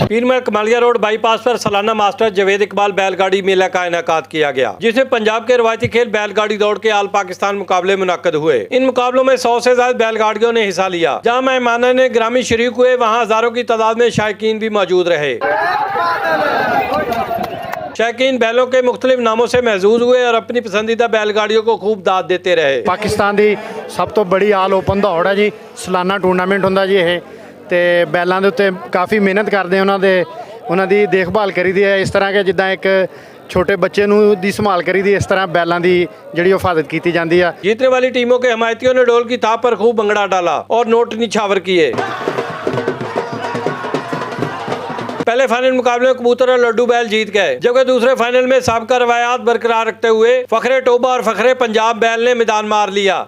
Piramal Kamalia road bypass पर सालाना master Javed Iqbal बैलगाड़ी मेला का इनेकाद किया गया, जिसमें पंजाब के रवायती खेल बैलगाड़ी दौड़ के ऑल पाकिस्तान मुकाबले मुनक्कद हुए। इन मुकाबलों में 100 से ज्यादा बैलगाड़ियों ने हिस्सा लिया। जहां मेहमानों ने ग्रामीण शरीक हुए, वहां हजारों की तादाद में शायकीन भी मौजूद रहे। शायकीन बैलों के मुख्तलिफ नामों से महजूज हुए और अपनी पसंदीदा बैलगाड़ियों को खूब दाद देते रहे। पाकिस्तान की सब तो बड़ी आल ओपन दौड़ है जी, सालाना टूर्नामेंट होंदा जी। ये तो बैलों के उत्ते काफ़ी मेहनत करते हैं, उन्होंने देखभाल करी दी है। इस तरह के जिदा एक छोटे बच्चे की संभाल करी दी, इस तरह बैलों की जी हिफाजत की जाती है। जीतने वाली टीमों के हमायतियों ने ढोल की थाप पर खूब भंगड़ा डाला और नोट निछावर किए। पहले फाइनल मुकाबले में कबूतर और लड्डू बैल जीत गए, जबकि दूसरे फाइनल में साबका रवायात बरकरार रखते हुए फखरे टोबा और फखरे पंजाब बैल ने मैदान मार लिया।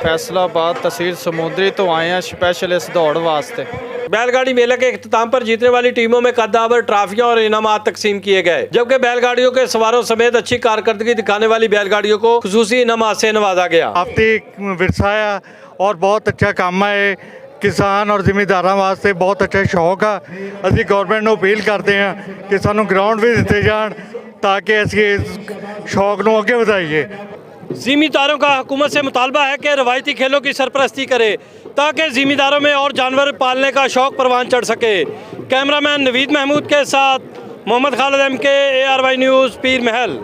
फैसलाबाद तहसील समुद्री तो आए हैं स्पेशल इस दौड़ वास्ते। बैलगाड़ी मेले के इख्तिताम पर जीतने वाली टीमों में कद्दावर ट्रॉफियां और इनामात तकसीम किए गए, जबकि बैलगाड़ियों के सवारों समेत अच्छी कारकर्दगी दिखाने वाली बैलगाड़ियों को खुसूसी इनामात से नवाजा गया। आपकी विरसा है और बहुत अच्छा काम है। किसान और ਜ਼ਿਮੀਂਦਾਰਾਂ वास्ते बहुत अच्छा शौक है। ਅਸੀਂ गवर्नमेंट ਨੂੰ अपील करते हैं कि ਸਾਨੂੰ ग्राउंड भी दिते जान ताकि ਅਸੀਂ इस शौक ਨੂੰ ਅੱਗੇ ਵਧਾਈਏ। ज़िम्मेदारों का हुकूमत से मुतालबा है कि रवायती खेलों की सरपरस्ती करे ताकि ज़िम्मेदारों में और जानवर पालने का शौक परवान चढ़ सके। कैमरामैन नवीद महमूद के साथ Mohammad Khalid MK ARY news Pir महल।